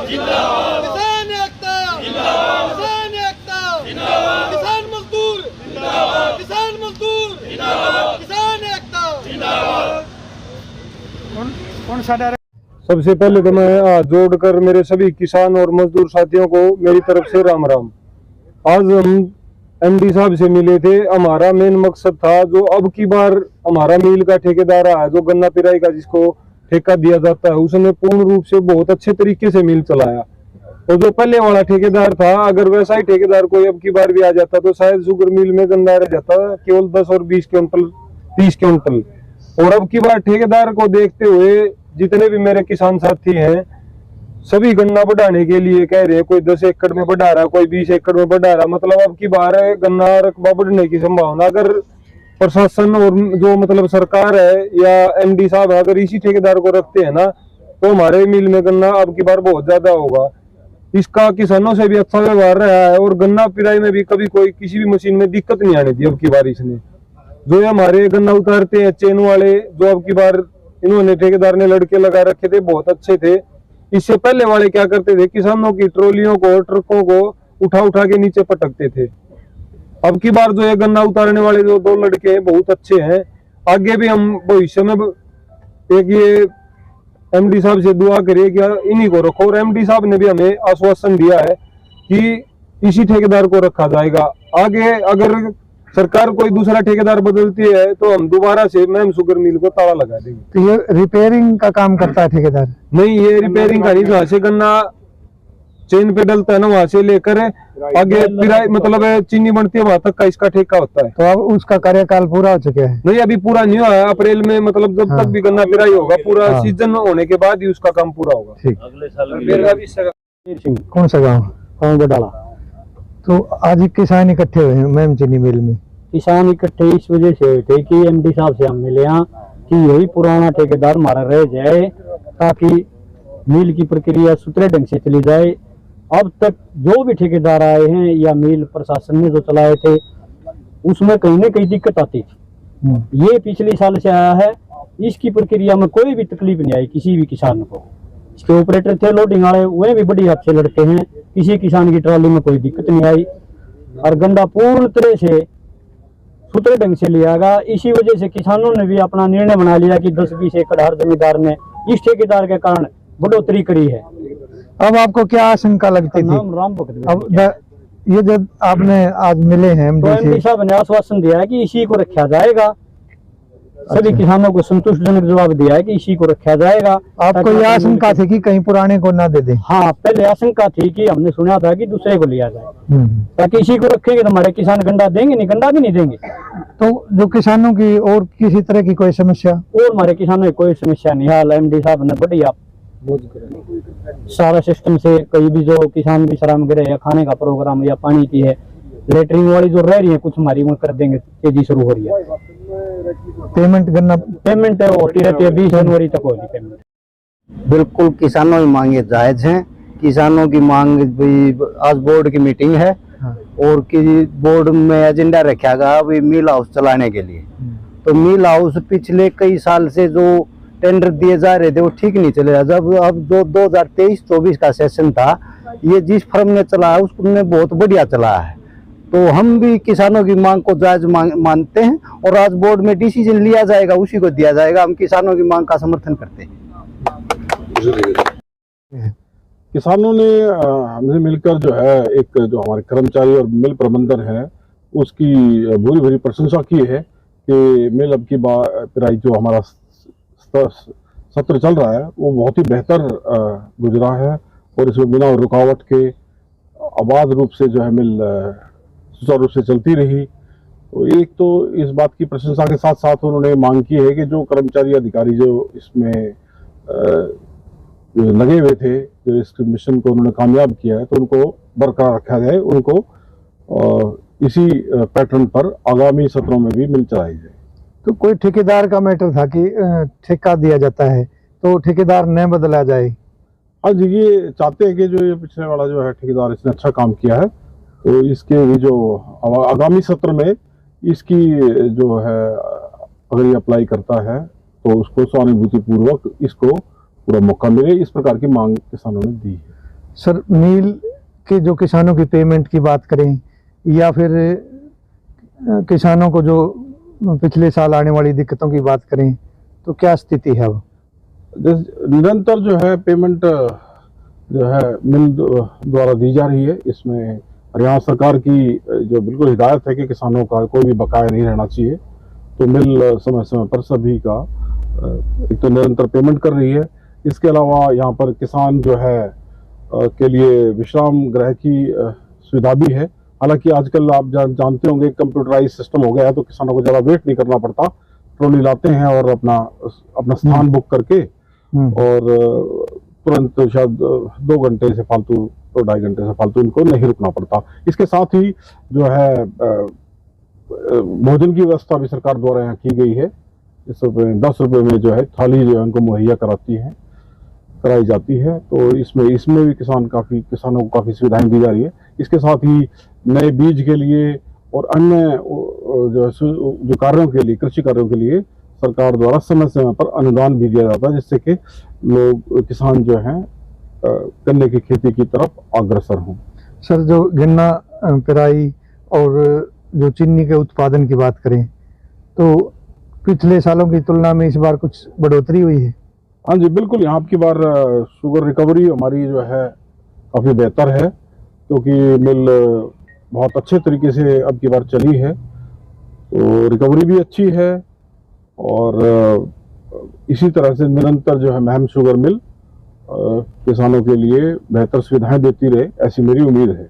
किसान एकता जिंदाबाद, किसान एकता जिंदाबाद, किसान मजदूर जिंदाबाद, किसान मजदूर जिंदाबाद, किसान एकता जिंदाबाद। कौन सा डायरेक्ट? सबसे पहले तो मैं हाथ जोड़कर मेरे सभी किसान और मजदूर साथियों को मेरी तरफ से राम राम। आज हम एमडी साहब से मिले थे। हमारा मेन मकसद था, जो अब की बार हमारा मिल का ठेकेदार है, जो गन्ना पिराई का जिसको ठेका दिया जाता है, उसने पूर्ण रूप से बहुत अच्छे तरीके से मिल चलाया। तो जो पहले वाला ठेकेदार था, अगर वैसा ही ठेकेदार कोई अब की बार भी आ जाता तो शायद शुगर मिल में गन्ना रह जाता केवल 10 और 20 क्विंटल 30 क्विंटल। और अब की बार ठेकेदार को देखते हुए जितने भी मेरे किसान साथी हैं, सभी गन्ना बढ़ाने के लिए कह रहे हैं। कोई 10 एकड़ में बढ़ा रहा, कोई 20 एकड़ में बढ़ा रहा। मतलब अब की बार गन्ना रकबा बढ़ने की संभावना, अगर प्रशासन और जो मतलब सरकार है या एमडी साहब अगर इसी ठेकेदार को रखते हैं ना, तो हमारे मिल में गन्ना अब की बार बहुत ज्यादा होगा। इसका किसानों से भी अच्छा व्यवहार रहा है और गन्ना पिराई में भी कभी कोई किसी भी मशीन में दिक्कत नहीं आने दी अब की बार इसने। जो हमारे गन्ना उतारते हैं चेन वाले, जो अब की बार इन्होंने ठेकेदार ने लड़के लगा रखे थे, बहुत अच्छे थे। इससे पहले वाले क्या करते थे, किसानों की ट्रॉलियों को ट्रकों को उठा उठा के नीचे पटकते थे। अब की बार जो है गन्ना उतारने वाले जो 2 लड़के हैं बहुत अच्छे हैं। आगे भी हम भविष्य में एक ये एमडी साहब से दुआ करिए कि इन्हीं को रखो। और एमडी साहब ने भी हमें आश्वासन दिया है कि इसी ठेकेदार को रखा जाएगा। आगे अगर सरकार कोई दूसरा ठेकेदार बदलती है तो हम दोबारा से मैम शुगर मिल को ताला लगा देंगे। तो ये रिपेयरिंग का काम करता है ठेकेदार? नहीं, ये रिपेयरिंग का नहीं, जहाँ से गन्ना चेन पे डलता है ना, वहां से लेकर आगे पिराई मतलब चीनी बनती है वहां तक का इसका ठेका होता है। तो अब उसका कार्यकाल पूरा हो चुका है? नहीं, अभी पूरा नहीं हुआ है। अप्रैल में मतलब जब तक भी गन्ना पिराई होगा, पूरा सीजन होने के बाद ही उसका काम पूरा होगा। ठीक। अगले साल कौन सा गाँव? बडाला। तो आज किसान इकट्ठे हुए हैं मैम चीनी मिल में? किसान इकट्ठे इस वजह से हुए थे कि एमडी साहब से हम मिले यहाँ कि यही पुराना ठेकेदार हमारा रह जाए, ताकि मिल की प्रक्रिया सुथरे ढंग से चली जाए। अब तक जो भी ठेकेदार आए हैं या मिल प्रशासन ने जो चलाए थे, उसमें कहीं न कहीं दिक्कत आती थी। ये पिछले साल से आया है, इसकी प्रक्रिया में कोई भी तकलीफ नहीं आई किसी भी किसान को। इसके ऑपरेटर थे लोडिंग वाले, वे भी बड़ी अच्छे लड़के हैं, किसी किसान की ट्रॉली में कोई दिक्कत नहीं आई और गन्ना पूर्ण तरह से सुथरे ढंग से लिया गया। इसी वजह से किसानों ने भी अपना निर्णय बना लिया कि 10-20 एकड़ हर जमींदार ने इस ठेकेदार के कारण बढ़ोतरी करी है। अब आपको क्या आशंका लगती थी? राम भक्त। अब ये जब आपने आज मिले हैं तो एमडी साहब ने आश्वासन दिया है कि इसी को रखा जाएगा। सभी किसानों को संतुष्टजनक जवाब दिया है कि इसी को रखा जाएगा। आपको यह आशंका थी कि कहीं पुराने को ना दे दें? हाँ, पहले आशंका थी कि हमने सुना था कि दूसरे को लिया जाए, ताकि इसी को रखेंगे तो हमारे किसान गन्ना देंगे नहीं, गन्ना भी नहीं देंगे। तो जो किसानों की और किसी तरह की कोई समस्या? और हमारे किसानों की कोई समस्या नहीं। हाल एमडी साहब ने बढ़िया सारा सिस्टम से, कहीं भी जो किसान भी शराब गिरे या खाने का प्रोग्राम या पानी की है, लेटरिन वाली जो रह रही है कुछ हमारी वो कर देंगे, तेजी शुरू हो रही है। पेमेंट है होती रहती है, 20 जनवरी तक होगी पेमेंट। बिल्कुल किसानों की मांगे जायज हैं। किसानों की मांग भी, आज बोर्ड की मीटिंग है और कि बोर्ड में एजेंडा रखा गया अभी मिल हाउस चलाने के लिए। तो मिल हाउस पिछले कई साल से जो टेंडर दिए जा रहे थे वो ठीक नहीं चले। जब अब 2023-24 का सेशन था, ये जिस फर्म ने चलाया उसने बहुत बढ़िया चलाया है। तो हम भी किसानों की मांग को जायज मानते हैं और आज बोर्ड में डिसीजन लिया जाएगा, उसी को दिया जाएगा। हम किसानों की मांग का समर्थन करते हैं। किसानों ने हमसे मिलकर जो है एक जो हमारे कर्मचारी और मिल प्रबंधन है उसकी भूरी भूरी प्रशंसा की है कि मिल अब की पिराई जो हमारा सत्र चल रहा है वो बहुत ही बेहतर गुजरा है और इसमें बिना रुकावट के आबाद रूप से जो है मिल सुचारू रूप से चलती रही। तो एक तो इस बात की प्रशंसा के साथ साथ उन्होंने मांग की है कि जो कर्मचारी अधिकारी जो इसमें लगे हुए थे, जो इस मिशन को उन्होंने कामयाब किया है, तो उनको बरकरार रखा जाए, उनको इसी पैटर्न पर आगामी सत्रों में भी मिल चलाई जाए। तो कोई ठेकेदार का मैटर था कि ठेका दिया जाता है तो ठेकेदार न बदला जाए? आज ये चाहते हैं कि जो ये पिछले वाला जो है ठेकेदार, इसने अच्छा काम किया है, तो इसके भी जो आगामी सत्र में इसकी जो है अगर ये अप्लाई करता है तो उसको सहानुभूति पूर्वक इसको पूरा मौका मिले, इस प्रकार की मांग किसानों ने दी है। सर मिल के जो किसानों की पेमेंट की बात करें या फिर किसानों को जो पिछले साल आने वाली दिक्कतों की बात करें तो क्या स्थिति है वो? निरंतर जो है पेमेंट जो है मिल द्वारा दी जा रही है। इसमें हरियाणा सरकार की जो बिल्कुल हिदायत है कि किसानों का कोई भी बकाया नहीं रहना चाहिए, तो मिल समय समय पर सभी का एक तो निरंतर पेमेंट कर रही है। इसके अलावा यहाँ पर किसान जो है के लिए विश्राम गृह की सुविधा भी है। हालांकि आजकल आप जानते होंगे कंप्यूटराइज सिस्टम हो गया है, तो किसानों को ज़्यादा वेट नहीं करना पड़ता, ट्रॉली लाते हैं और अपना स्थान बुक करके और तुरंत शायद 2 घंटे से फालतू तो 2.5 घंटे से फालतू इनको नहीं रुकना पड़ता। इसके साथ ही जो है भोजन की व्यवस्था भी सरकार द्वारा यहाँ की गई है। इस 10 रुपये में जो है थाली जो है उनको मुहैया कराई जाती है। तो इसमें भी किसानों को काफ़ी सुविधाएं दी जा रही है। इसके साथ ही नए बीज के लिए और अन्य जो कार्यों के लिए, कृषि कार्यों के लिए सरकार द्वारा समय समय पर अनुदान भी दिया जाता है, जिससे कि किसान जो हैं गन्ने की खेती की तरफ अग्रसर हों। सर जो गन्ना पेराई और जो चीनी के उत्पादन की बात करें तो पिछले सालों की तुलना में इस बार कुछ बढ़ोतरी हुई है? हाँ जी बिल्कुल, यहाँ की बार शुगर रिकवरी हमारी जो है काफ़ी बेहतर है, क्योंकि मिल बहुत अच्छे तरीके से अब की बार चली है, तो रिकवरी भी अच्छी है। और इसी तरह से निरंतर जो है महम शुगर मिल किसानों के लिए बेहतर सुविधाएं देती रहे, ऐसी मेरी उम्मीद है।